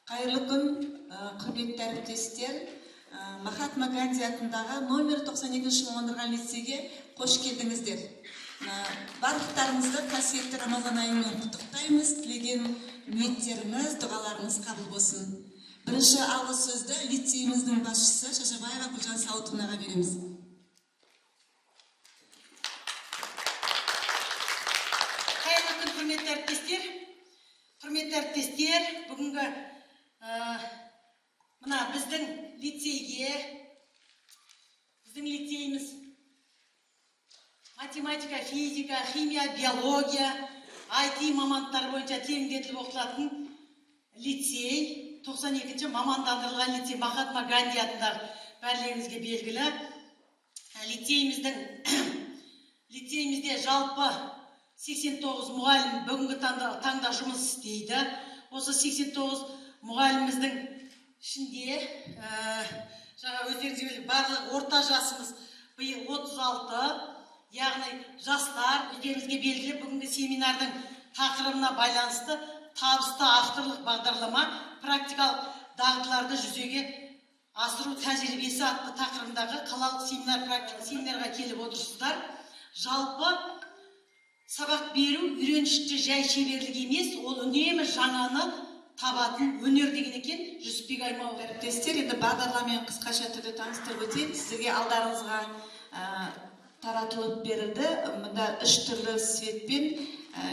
Қайырлы күн, құрметті әріптестер. Махатма Ганди атындағы номер 92-ші мамандырған лицейге қош келдіңіздер. Барлықтарыңызды қасиетті Рамазан айымен құттықтаймыз. Тілеген ниеттеріңіз, дұғаларыңыз қабыл болсын. Бірінші алғы сөзді лицейіміздің басшысы Шашабаева Гүлжан Сауытовнаға береміз. Қайырлы күн, құрметті әріптестер. Құрметті әріптестер, бүгінгі мына біздің лицейіміз математика, физика, химия, биология, IT мамандықтары бойынша тереңдетіліп оқытылатын лицей, 92-ші мамандандырылған лицей Махатма Ганди атындағы бәрлеріңізге белгілі. Лицейімізде жалпы 89 мұғалім бүгінгі таңда жұмыс істейді. Осы 89 мұғаліміміздің ішінде жаңа өздеріңізге барлық орта жасымыз биыл 36, яғни жастар өздеріңізге белгілі бүгінгі семинардың тақырыбына байланысты табысты авторлық бағдарлама практикалық дағдыларды жүзеге асыру тәжірибесі атты тақырыбындағы қалалық семинарға келіп отырсыздар. Жалпы сабақ беру үйреншікті жай шеберлік емес, ол үнемі жаңаны табатын өнер деген екен. Жүсіпбек Аймауов әріптестер, енді бағдарламамен қысқаша түрде таныстырып өтейін. Сіздерге алдарыңызға таратылып берілді. Мұнда 3 түрлі светпен,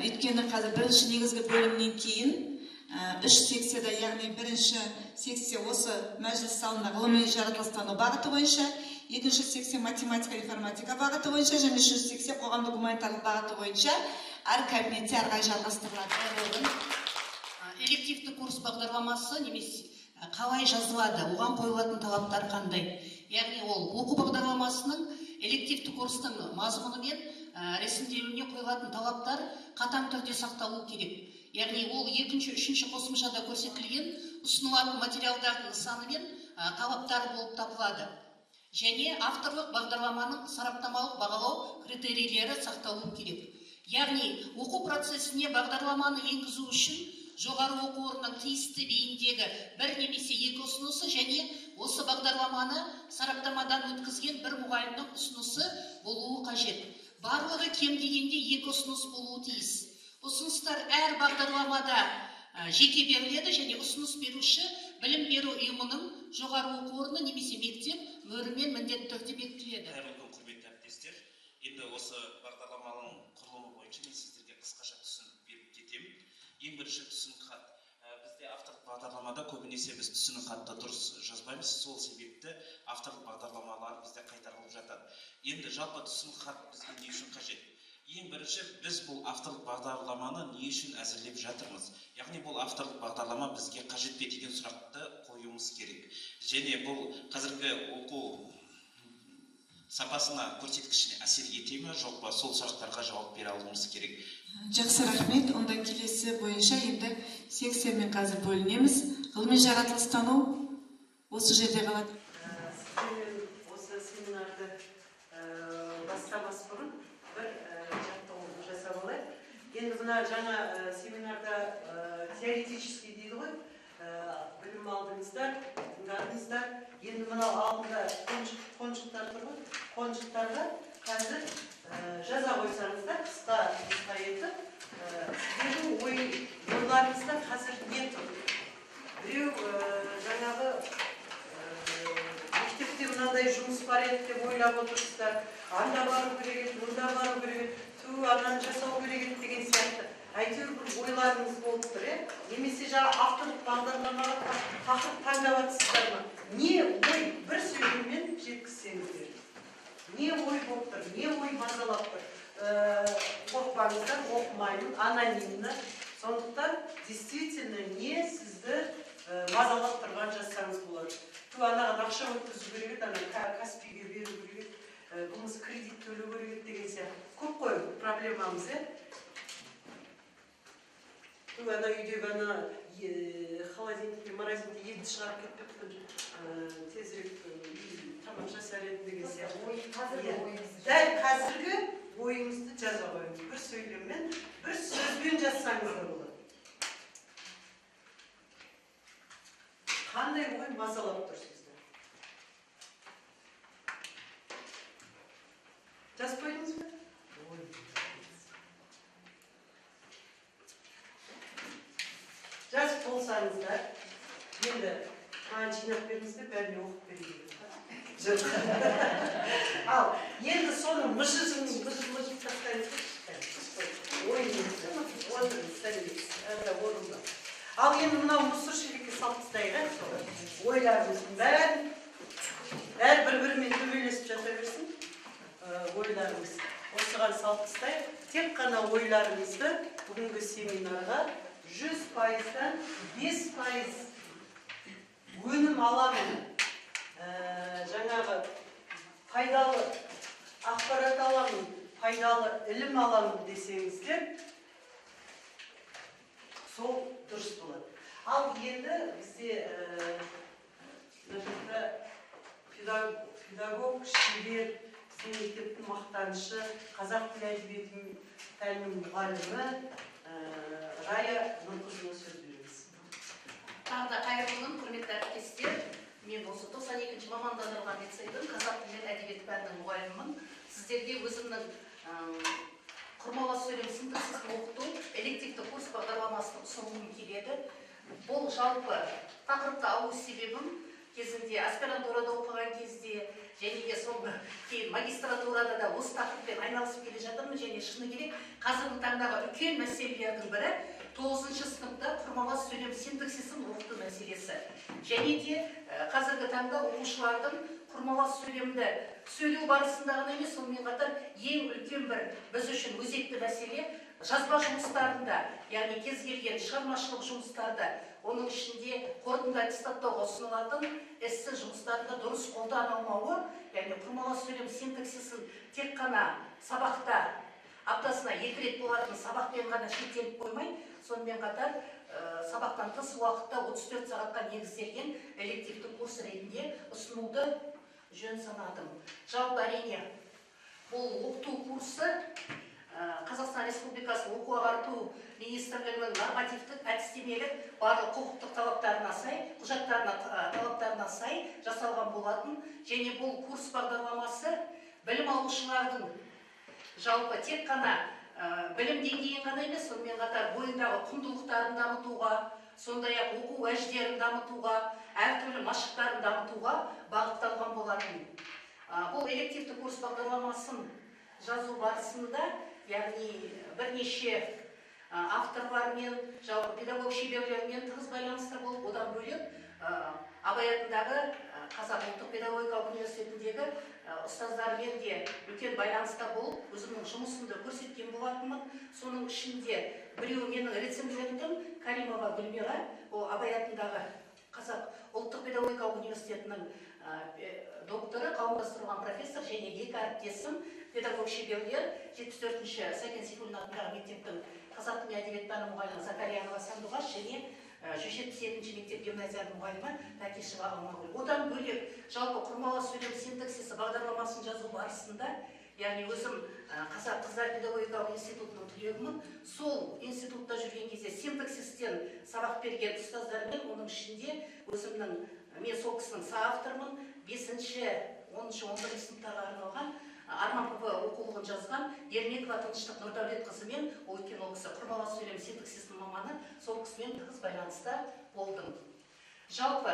өйткені қазір бірінші негізгі бөлімнен кейін 3 секцияда, яғни бірінші секция осы мәжіліс залында ғылыми жаратылыстану бағыты бойынша, екінші секция математика информатика бағыты бойынша, және үшінші секция қоғамдық гуманитарлық бағыты бойынша әр кабинетте әрқай жалғастырылады. Элективті курс бағдарламасы немесе қалай жазылады, оған қойылатын талаптар қандай? Яғни ол оқу бағдарламасының элективті курстың мазмұны мен ресімделуіне қойылатын талаптар қатаң түрде сақталуы керек. Яғни ол екінші, үшінші қосымшада көрсетілген ұсынылатын материалдардың саны мен талаптары болып табылады. Және авторлық бағдарламаның сараптамалық бағалау критерийлері сақталуы керек. Яғни оқу процесіне бағдарламаны енгізу үшін жоғары оқу орнының тиісті бейіндегі бір немесе 2 ұсынысы және осы бағдарламаны сараптамадан өткізген бір мұғалімнің ұсынысы болуы қажет. Барлығы кем дегенде 2 ұсыныс болуы тиіс. Ұсыныстар әр бағдарламада жеке беріледі және ұсыныс беруші білім беру ұйымының жоғары оқу орны немесе мектеп мөрімен міндетті түрде бекітіледі. Құрметті әріптестер, енді осы бағдарламаның құрылымы бойынша мен сіздерге қысқаша түсінік беріп кетемін. Ең бірінші түсінік хат. Бізде авторлық бағдарламада көбінесе біз түсінік хатты дұрыс жазбаймыз, сол себепті авторлық бағдарламалар бізде қайтарылып жатады. Енді жалпы түсінік хат бізге не үшін қажет? Ең бірінші біз бұл авторлық бағдарламаны не үшін әзірлеп жатырмыз? Яғни бұл авторлық бағдарлама бізге қажет пе деген сұрақты қоюымыз керек. Және бұл қазіргі оқу сапасына көрсеткішіне әсер ете ме, жоқ па, сол сұрақтарға жауап бере алуымыз керек. Жақсы, рахмет. Онда келесі бойынша енді секциямен қазір бөлінеміз. Ғылыми жаратылыстану осы жерде қалады. Сіздермен осы семинарды бастамас бұрын бір жаттығу жасап алайық. Енді мына жаңа семинарда теоретический дейді ғой, білім алдыңыздар, тыңдадыңыздар. Енді мына алдында қонжықтар тұр ғой, қонжықтарға қазір жаза қойсаңыздар, қысқа етіп, сіздердің ойларыңызда қазір не тұр? Біреу жаңағы мектепте мынандай жұмыс бар еді деп ойлап отырсыздар, анда бару керек еді, мұнда бару керек еді, ананы жасау керек еді деген сияқты. Әйтеуір бір ойларыңыз болып тұр, немесе жаңа авторлық бағдарламаға тақырып таңдап жатсыздар ма? Не ой бір сөйлеммен жеткізсеңіздер? Не ой болып тұр, не ой мазалап тұр? Қорықпаңыздар, оқымаймын, анонимно. Сондықтан действительно не сізді мазалап тұрған жазсаңыз болады. Анаған ақша өткізу керек еді, ана Каспиге беру керек еді, бұмыз кредит төлеу керек еді деген сияқты. Көп қой проблемамыз, Ана үйдегі ана холодильникке, морозилке етін шығарып кетпеппін, тезірек тамақ жасар едім деген сияқты. Дәл қазіргі ойыңызды жаза қойыңыз. Бір сөйлеммен, бір сөзбен жазсаңыз да болады. қандай ой мазалап тұр сізді? Жазып қойдыңыз ба? Жазып болсаңыздар, енді маған жинап беріңіздер, бәріне оқып берейін. Ал, енді соны мыжып тастаймыз. Ойыңызды, отырыңыз, сәлеміз, орында. Ал енді мынау мұсыршылыққа салып тастайық, ойларымыздың бәрін, бір-бірімен төбелесіп жата берсін, ойларымыз. Осыған салып тастайық, тек қана ойларымызды бүгінгі семинарға 100%-дан 5% өнім аламын, жаңағы пайдалы ақпарат аламын, пайдалы ілім аламын десеңіздер, сол дұрыс болады. Ал енді бізде педагог, шебер, біздің мектептің мақтанышы, қазақ тілі әдебиеті пәнінің мұғалімі Рая Нұрқызына сөз береміз. Тағы да қайырлы күн, құрметті әріптестер. Мен осы 92-ші мамандандырылған лицейдің қазақ тілі мен әдебиеті пәнінің мұғалімімін. Сіздерге өзімнің құрмалас сөйлем синтаксисін оқыту элективті курс бағдарламасын ұсынғым келеді. Бұл жалпы тақырыпты алу себебім кезінде аспирантурада оқыған кезде және соңғы кейін магистратурада да осы тақырыппен айналысып келе жатырмын және шыны керек қазіргі таңдағы үлкен мәселелердің бірі 9-шы сыныпта құрмалас сөйлем синтаксисін оқыту мәселесі. Және де қазіргі таңда оқушылардың құрмалас сөйлемді сөйлеу барысында ғана емес, сонымен қатар ең үлкен бір біз үшін өзекті мәселе жазба жұмыстарында, яғни кез келген шығармашылық жұмыстарда, оның ішінде қорытынды аттестаттауға ұсынылатын эссе жұмыстарында дұрыс қолданылмауы, яғни құрмалас сөйлем синтаксисін тек қана сабақта аптасына 2 рет болатын сабақпен ғана шектеліп қоймай, сонымен қатар сабақтан тыс уақытта 34 сағатқа негізделген элективті курс ретінде ұсынуды жөн санадым. Жалпы әрине, бұл оқыту курсы Қазақстан Республикасы оқу-ағарту министрлігінің нормативтік әдістемелік барлық құқықтық талаптарына сай, құжаттарына талаптарына сай жасалған болатын. Және бұл курс бағдарламасы білім алушылардың жалпы тек қана білім деңгейін ғана емес, сонымен қатар бойындағы құндылықтарын дамытуға, сондай-ақ оқу уәждерін дамытуға, әртүрлі машықтарын дамытуға бағытталған болатын. Бұл элективті курс бағдарламасын жазу барысында, яғни бірнеше авторлармен, жалпы педагог шеберлермен тығыз байланыста болып, одан бөлек Абай атындағы Қазақ ұлттық педагогикалық университетіндегі ұстаздармен де үлкен байланыста болып, өзімнің жұмысымды көрсеткен болатынмын. Соның ішінде біреуі менің рецензентім Каримова Гүлмира, ол Абай атындағы Қазақ ұлттық педагогикалық университетінің докторы, қауымдастырылған профессор және екі әріптесім педагог шеберлер 74-ші Сәкен Сейфуллин атындағы мектептің қазақ тілі әдебиет пәні мұғалімі Закариянова Сандуғаш және 177-ші мектеп гимназияның мұғалімі Тәкешева Алмагүл. Одан бөлек жалпы құрмалас сөйлем синтаксисі бағдарламасын жазу барысында, яғни өзім Қазақ қыздар педагогикалық институтының түлегімін. Сол институтта жүрген кезде синтаксистен сабақ берген ұстаздармен, оның ішінде өзімнің, мен сол кісінің соавторымын, 5-ші, 10-ші, 11-ші сыныптарға арналған Арман ПП оқулығын жазған Ермекова Тыныштық Нұрдәулетқызы мен, ол өйткені ол кісі құрмалас сөйлем синтаксисінің маманы, сол кісімен тығыз байланыста болдым. Жалпы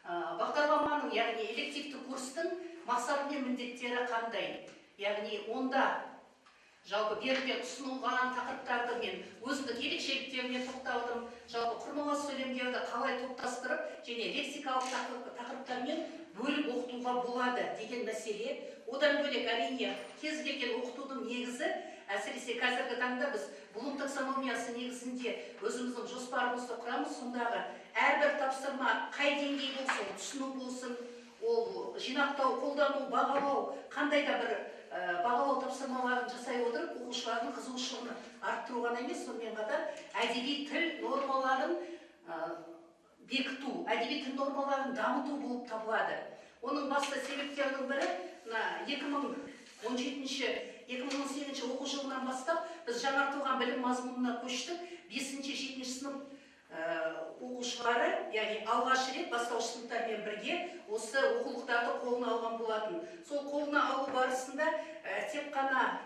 бағдарламаның, яғни элективті курстың мақсаты мен міндеттері қандай? Яғни онда жалпы берілген ұсынылған тақырыптарды мен өзіндік ерекшеліктеріне тоқталдым. Жалпы құрмалас сөйлемдерді қалай топтастырып және лексикалық тақырыптармен бөліп оқытуға болады деген мәселе. Одан бөлек әрине кез келген оқытудың негізі, әсіресе қазіргі таңда біз Блум таксономиясы негізінде өзіміздің жоспарымызды құрамыз. Сондағы әрбір тапсырма қай деңгей болсын, түсіну болсын, ол жинақтау, қолдану, бағалау, қандай да бір бағалау тапсырмаларын жасай отырып, оқушылардың қызығушылығын арттыру ғана емес, сонымен қатар әдеби тіл нормаларын бекіту, әдеби тіл нормаларын дамыту болып табылады. Оның басты себептерінің бірі 2017-2018 оқу жылынан бастап біз жаңартылған білім мазмұнына көштік. 5-7 сынып оқушылары, яғни алғаш рет бастауыш сыныптармен бірге осы оқулықтарды қолына алған болатын. Сол қолына алу барысында тек қана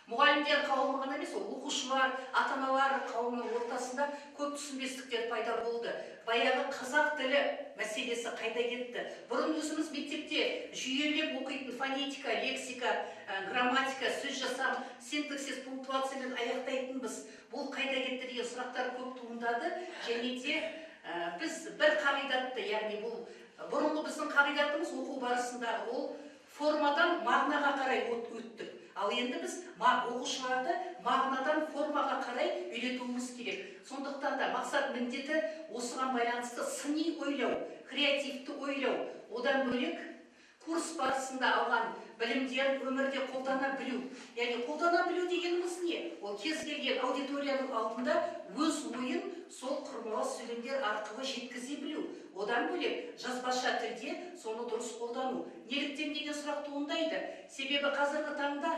мұғалімдер қауымы ғана емес, оқушылар, ата-аналар қауымының ортасында көп түсінбестіктер пайда болды. Баяғы қазақ тілі мәселесі қайда кетті? Бұрын өзіміз мектепте жүйелеп оқитын фонетика, лексика, грамматика, сөз жасам, синтаксис, пунктуациямен аяқтайтынбыз. Бұл қайда кетті деген сұрақтар көп туындады. Және де біз бір қағидатты, яғни бұл бұрынғы біздің қағидатымыз оқу барысында ол формадан мағынаға қарай өттік. Ал енді біз оқушыларды мағынадан формаға қарай үйретуіміз керек. Сондықтан да мақсат міндеті осыған байланысты сыни ойлау, креативті ойлау, одан бөлек курс барысында алған білімдерін өмірде қолдана білу. Яғни қолдана білу дегеніміз не? Ол кез келген аудиторияның алдында өз ойын сол құрмалас сөйлемдер арқылы жеткізе білу. Одан бөлек жазбаша тілде соны дұрыс қолдану. Неліктен деген сұрақ туындайды. Себебі қазіргі таңда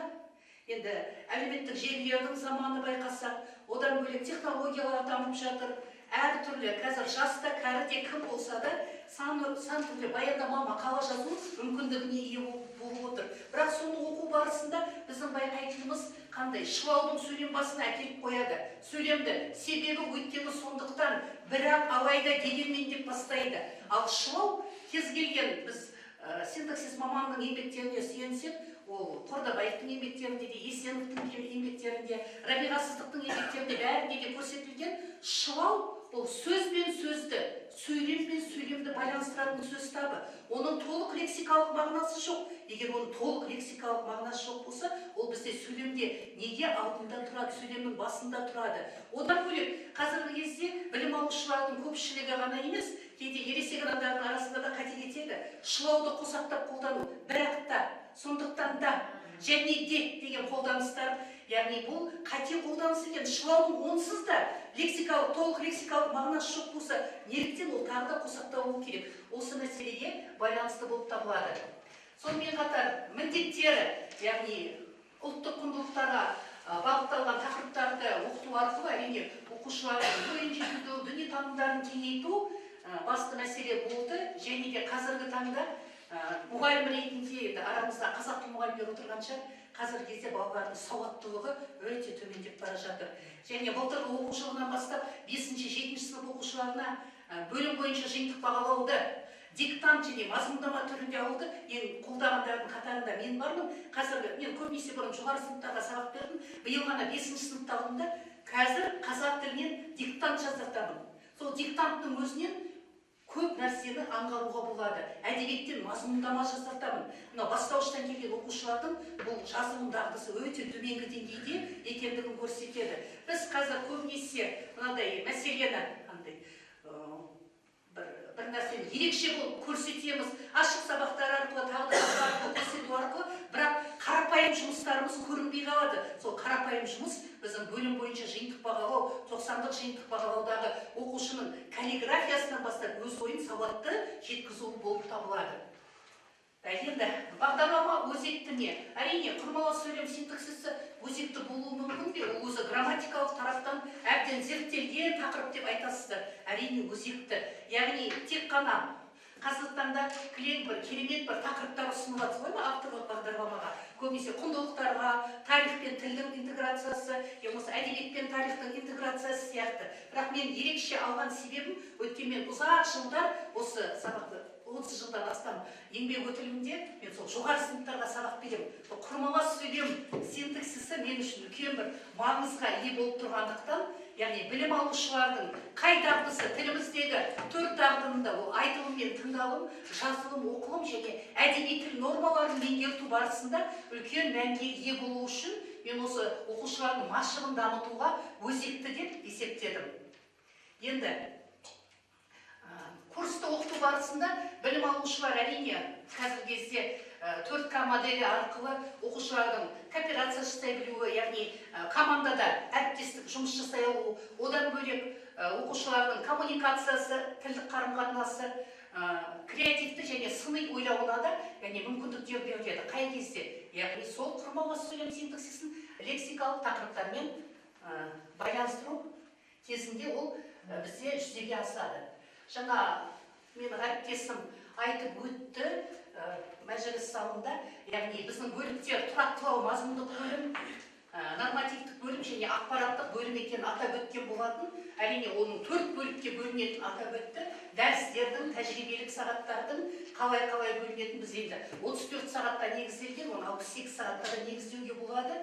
енді әлеуметтік желілердің заманы байқасақ, одан бөлек технологиялар дамып жатыр. Әртүрлі қазір жаста кәріде кім болса да сан түрлі баяндама мақала жазу мүмкіндігіне ие болып отыр. Бірақ соны оқу барысында біздің байқайтынымыз қандай? Шылаудың сөйлем басына әкеліп қояды. Сөйлемді себебі өйткені сондықтан бірақ алайда дегенмен деп бастайды. Ал шылау кез келген біз синтаксис маманның еңбектеріне сүйенсек, ол Қордабаевтың еңбектерінде де, Есеновтың еңбектерінде, Рабиға Сыздықтың еңбектерінде бәрінде де көрсетілген шылау ол сөз бен сөзді, сөйлем бен сөйлемді байланыстыратын сөз табы. Оның толық лексикалық мағынасы жоқ. Егер оның толық лексикалық мағынасы жоқ болса, ол бізде сөйлемде неге алдында тұрады, сөйлемнің басында тұрады. Одан бөлек қазіргі кезде білім алушылардың көпшілігі ғана емес, кейде ересек адамдардың арасында да қате кетеді. Шылауды қосақтап қолдану, бірақ та, сондықтан да, және де деген қолданыстар, яғни бұл қате қолданыс екен. Шылаудың онсыз да лексикалық, толық лексикалық мағынасы жоқ болса, неліктен ол тағы да қосақталуы керек. Осы мәселеге байланысты болып табылады. Сонымен қатар міндеттері, яғни ұлттық құндылықтарға бағытталған тақырыптарды оқыту арқылы әрине оқушылардың ойын жетілдіру, дүниетанымдарын кеңейту басты мәселе болды. Және де қазіргі таңда мұғалім ретінде арамызда қазақ тіл мұғалімдері отырғанша қазіргі кезде балалардың сауаттылығы өте төмендеп бара жатыр. Және былтырғы оқу жылынан бастап 5-7 сынып оқушыларына бөлім бойынша жиынтық бағалауды диктант және мазмұндама түрінде алуды ең қолдағандардың қатарында мен бармын. Қазіргі мен көбінесе бұрын жоғары сыныптарға сабақ бердім. Биыл ғана 5-ші сыныпта алдым да қазір қазақ тілінен диктант жаздыртамын. Сол диктанттың өзінен көп нәрсені аңғаруға болады. Әдебиеттен мазмұндама жаздыртамын. Бастауыштан келген оқушылардың бұл жазылым дағдысы өте төменгі деңгейде екендігін көрсетеді. Біз қазір көбінесе мынадай мәселені бір нәрсені ерекше болып көрсетеміз. Ашық сабақтар арқылы, тағы да көрсету арқылы, бірақ қарапайым жұмыстарымыз көрінбей қалады. Сол қарапайым жұмыс біздің бөлім бойынша жиынтық бағалау, 90-дық жиынтық бағалаудағы оқушының каллиграфиясынан бастап өз ойын сауатты жеткізу болып табылады. Енді бағдарлама өзекті ме? Әрине, құрмалас сөйлем синтаксисі өзекті болуы мүмкін бе? Ол өзі грамматикалық тараптан әбден зерттелген тақырып деп айтасыздар. Әрине өзекті. Яғни тек қана қазіргі таңда керемет бір тақырыптар ұсынылады ғой ма авторлық бағдарламаға? Көбінесе құндылықтарға, тарих пен тілдің интеграциясы, болмаса әдебиет пен тарихтың интеграциясы сияқты. Бірақ мен ерекше алған себебім, өткен мен ұзақ жылдар осы сабақты 30 жылдан астам еңбек өтілімде мен сол жоғары сыныптарға сабақ беремін. Құрмалас сөйлем синтаксисі мен үшін үлкен бір маңызға ие болып тұрғандықтан, яғни білім алушылардың қай дағдысы тіліміздегі 4 дағдында ол айтылым мен тыңдалым, жазылым, оқылым және әдеби тіл нормаларын меңгерту барысында үлкен мәнге ие болу үшін мен осы оқушылардың машығын дамытуға өзекті деп есептедім. Енді курсты оқыту барысында білім алушылар әрине қазіргі кезде 4К моделі арқылы оқушылардың кооперация жасай білуі, яғни командада әріптестік жұмыс жасай алуы, одан бөлек оқушылардың коммуникациясы, тілдік қарым-қатынасы, креативті және сыни ойлауына да мүмкіндіктер беріледі. Қай кезде? Яғни сол құрмалас сөйлем синтаксисін лексикалық тақырыптармен байланыстыру кезінде ол бізде жүзеге асады. Жаңа менің әріптесім айтып өтті мәжіліс залында, яғни біздің бөліктер тұрақтылау мазмұндық бөлім, нормативтік бөлім және ақпараттық бөлім екенін атап өткен болатын. Әрине оның 4 бөлікке бөлінетінін атап өтті. Дәрістердің, тәжірибелік сағаттардың қалай бөлінетінін біз енді 34 сағатта негізделген, оны 68 сағатта негіздеуге болады.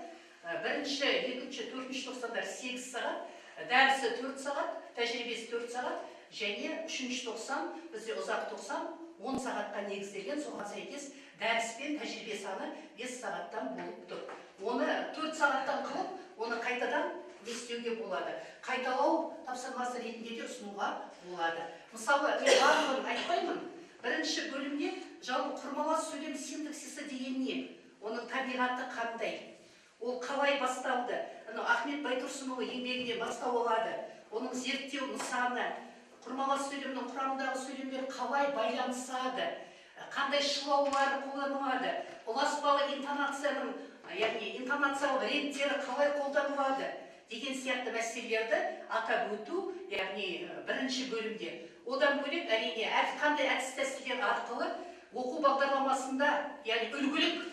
Бірінші, екінші, төртінші тоқсандар 8 сағат, дәрісі 4 сағат, тәжірибесі 4 сағат, және үшінші тоқсан, бізде ұзақ тоқсан 10 сағатқа негізделген, соған сәйкес дәріс пен тәжірибе саны 5 сағаттан болып тұр. Оны 4 сағаттан қылып, оны қайтадан істеуге болады. Қайталау тапсырмасы ретінде де ұсынуға болады. Мысалы, мен барлығын айтпаймын. Бірінші бөлімде жалпы құрмалас сөйлем синтаксисі деген не? Оның табиғаты қандай? Ол қалай басталды? Ахмет Байтұрсынұлы еңбегінен бастау алады. Оның зерттеу нысаны, құрмалас сөйлемнің құрамындағы сөйлемдер қалай байланысады? Қандай шылаулар қолданылады? Ұласпалы интонацияның, яғни интонациялық реңктері қалай қолданылады? Деген сияқты мәселелерді атап өту, яғни бірінші бөлімде. Одан бөлек әрине қандай әдіс тәсілдер арқылы оқу бағдарламасында, яғни үлгілік,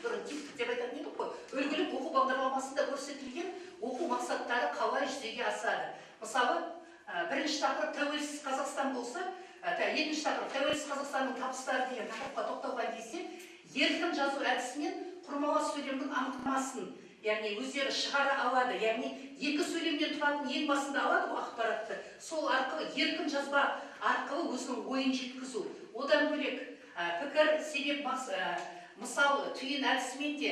деп айтатын едік қой, үлгілік оқу бағдарламасында көрсетілген оқу мақсаттары қалай жүзеге асады. Мысалы, бірінші тақырып тәуелсіз Қазақстан болса, екінші тақырып тәуелсіз Қазақстанның табыстары деген тақырыпқа тоқталған кезде, еркін жазу әдісімен құрмалас сөйлемнің анықтамасын, яғни өздері шығара алады, яғни екі сөйлемден тұратын ең басында алады бұл ақпаратты. Сол арқылы еркін жазба арқылы өзінің ойын жеткізу. Одан бөлек пікір, себеп, мысал, түйін әдісімен де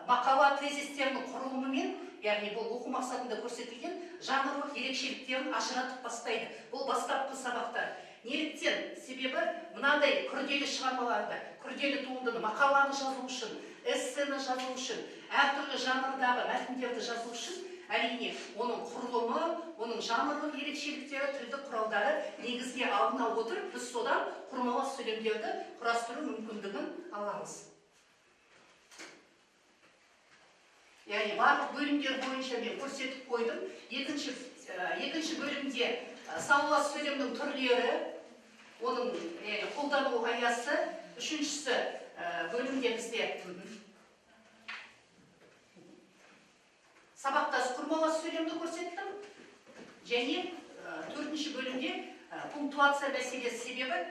мақала тезистерінің құрылымымен, яғни бұл оқу мақсатында көрсетілген жанрлық ерекшеліктерін ажыратып бастайды. Бұл бастапқы сабақтар. Неліктен? Себебі мынадай күрделі шығармаларды, күрделі туындыны, мақаланы жазу үшін, эссені жазу үшін, әртүрлі жанрдағы мәтіндерді жазу үшін, әрине оның құрылымы, оның жанрлық ерекшеліктері, тілдік құралдары негізге алына отырып, біз содан құрмалас сөйлемдерді құрастыру мүмкіндігін аламыз. Яғни барлық бөлімдер бойынша мен көрсетіп қойдым. Екінші бөлімде салалас сөйлемнің түрлері, оның қолдану аясы. Үшіншісі бөлімде бізде сабақтас құрмалас сөйлемді көрсеттім. Және төртінші бөлімде пунктуация мәселесі. Себебі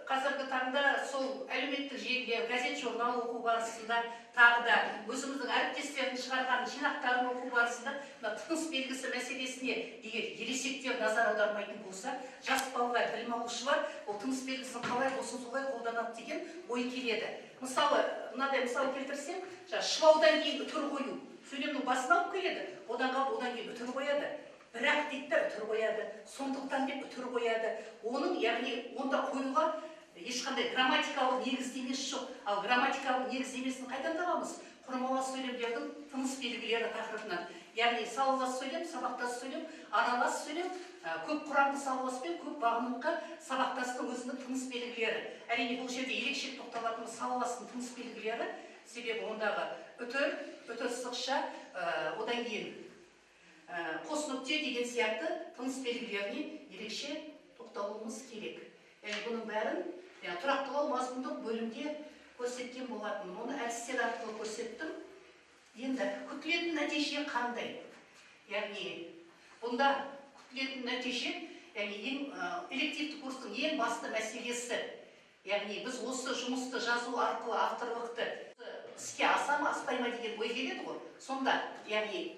қазіргі таңда сол әлеуметтік желіде газет журнал оқу барысында, тағы да өзіміздің әріптестердің шығарған жинақтарын оқу барысында тыныс белгісі мәселесіне егер ересектер назар аудармайтын болса, жас балалар, білім алушылар ол тыныс белгісін қалай болсын солай қолданады деген ой келеді. Мысалы, мынадай мысал келтірсем, шылаудан кейін үтір қою, сөйлемнің басына алып келеді, одан кейін үтір қояды. Бірақ дейді үтір қояды, сондықтан деп үтір қояды. Оның, яғни онда қойылған ешқандай грамматикалық негіздемесі жоқ. Ал грамматикалық негіздемесін қайдан табамыз? Құрмалас сөйлемдердің тыныс белгілері тақырыбынан. Яғни салалас сөйлем, сабақтас сөйлем, аралас сөйлем, көп құрамды салалас пен көп бағыныңқы сабақтастың өзінің тыныс белгілері. Әрине бұл жерде ерекше тоқталатын салаластың тыныс белгілері, себебі ондағы үтір сызықша, одан кейін қос нүкте деген сияқты тыныс белгілеріне ерекше тоқталуымыз керек. Бұның бәрін тұрақтылау мазмұндық бөлімде көрсеткен болатын. Оны әдістер арқылы көрсеттім. Енді күтілетін нәтиже қандай? Яғни бұнда күтілетін нәтиже, элективті курстың ең басты мәселесі. Яғни біз осы жұмысты жазу арқылы авторлықты іске аса ма, аспай ма деген ой келеді ғой. Сонда, яғни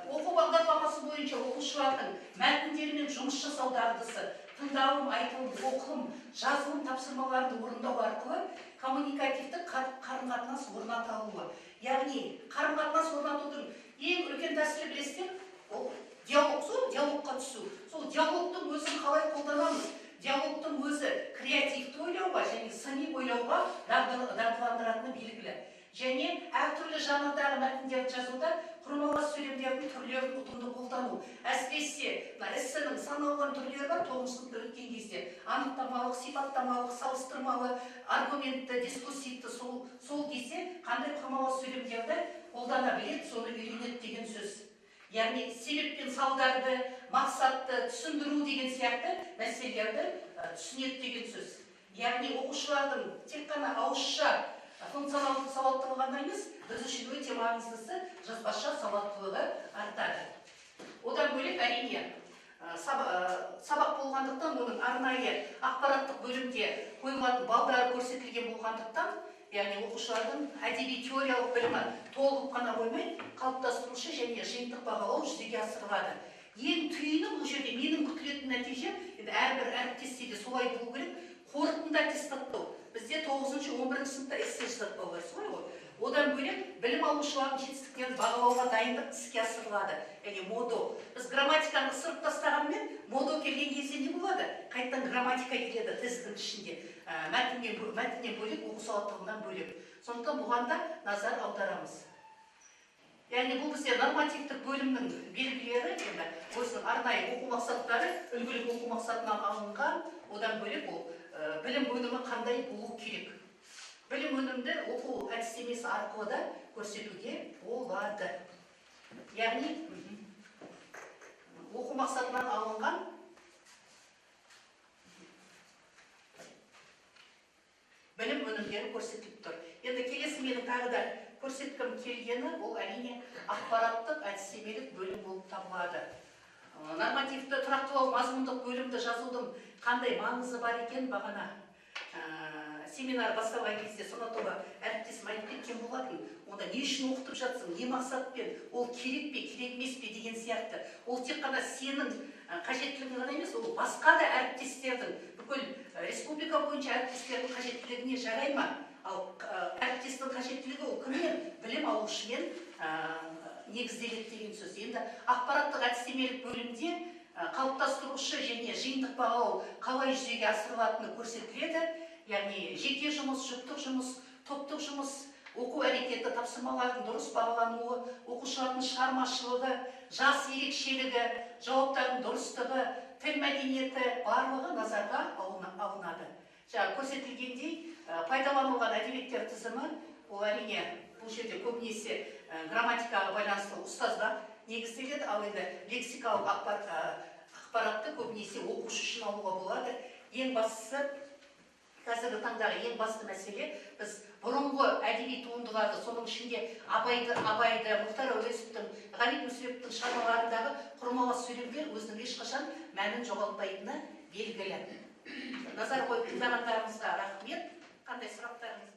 оқу бағдарламасы бойынша оқушылардың мәтіндері мен жұмыс жасау дағдысы, тыңдалым, айтылым, оқылым, жазылым тапсырмаларын орындау арқылы коммуникативтік қарым-қатынас орнатылуы. Яғни қарым-қатынас орнатудың ең үлкен тәсілі білесіздер, ол диалог, диалогқа түсу. Сол диалогтың өзін қалай қолданамыз? Диалогтың өзі креативті ойлауға және сыни ойлауға дағдыландыратыны белгілі. Және әртүрлі жанрдағы мәтіндерді жазуда құрмалас сөйлемдердің түрлерін ұтымды қолдану. Әсіресе эссенің сан алуан түрлері бар, 9-сыныпта өткен кезде. Анықтамалық, сипаттамалық, салыстырмалы, аргументті, дискурсивті, сол кезде қандай құрмалас сөйлемдерді қолдана біледі, соны үйренеді деген сөз. Яғни себеп пен салдарды, мақсатты түсіндіру деген сияқты мәселелерді түсінеді деген сөз. Яғни оқушылардың тек қана ауызша функционалдық сауаттылығы ғана емес, біз үшін өте маңыздысы жазбаша сауаттылығы артады. Одан бөлек әрине сабақ болғандықтан, оның арнайы ақпараттық бөлімде қойылатын балдары көрсетілген болғандықтан, яғни оқушылардың әдеби теориялық білімі толығып қана қоймай, қалыптастырушы және жиынтық бағалау жүзеге асырылады. Ең түйіні бұл жерде менің күтілетін нәтиже, әрбір әріптесте де солай болу керек, қорытынды аттестаттау. Бізде 9-11 сыныпта эссе жасатпау бар, солай ғой. Одан бөлек білім алушылардың жетістіктерін бағалауға дайындық іске асырылады, яғни МОДО. Біз грамматиканы ысырып тастағанмен, МОДО келген кезде не болады? Қайттан грамматика келеді тесттің ішінде. Мәтіннен бөлек, оқу сауаттылығынан бөлек. Сондықтан бұған да назар аударамыз. Яғни бұл бізде нормативтік бөлімнің белгілері, өзінің арнайы оқу мақсаттары, үлгілік оқу мақсатынан алынған, одан бөлек ол білім өнімі қандай болу керек. Білім өнімді оқу әдістемесі арқылы да көрсетуге болады. Яғни оқу мақсатынан алынған білім өнімдері көрсетіліп тұр. Енді келесі менің тағы да көрсеткім келгені, ол әрине ақпараттық әдістемелік бөлім болып табылады. Нормативті тұрақтылау мазмұндық бөлімді жазудың қандай маңызы бар екен бағана семинар басталған кезде Сонатова әріптесім айтып кеткен болатын. Онда не үшін оқытып жатсың, не мақсатпен, ол керек пе, керек емес пе деген сияқты. Ол тек қана сенің қажеттілігің ғана емес, ол басқа да әріптестердің, бүкіл республика бойынша әріптестердің қажеттілігіне жарай ма? Ал әріптестің қажеттілігі ол кіммен? Білім алушымен негізделеді деген сөз. Енді ақпараттық әдістемелік бөлімде қалыптастырушы және жиынтық бағалау қалай жүзеге асырылатыны көрсетіледі. Яғни жеке жұмыс, жұптық жұмыс, топтық жұмыс, оқу әрекеті, тапсырмалардың дұрыс бағалануы, оқушылардың шығармашылығы, жас ерекшелігі, жауаптардың дұрыстығы, тіл мәдениеті барлығы назарға алынады. Көрсетілгендей, пайдаланылған әдебиеттер тізімі, ол әрине бұл жерде көбінесе грамматикаға байланысты ұстазға негізделеді, ал енді лексикалық ақпаратты көбінесе оқушы үшін алуға болады. Ең бастысы, қазіргі таңдағы ең басты мәселе, біз бұрынғы әдеби туындыларды, соның ішінде Абайды, Мұхтар Әуезовтің, Ғабит Мүсіреповтің шығармаларындағы құрмалас сөйлемдер өзінің ешқашан мәнін жоғалтпайтыны белгілі. Назар қойып тыңдағандарыңызға рахмет. Қандай сұрақтарыңыз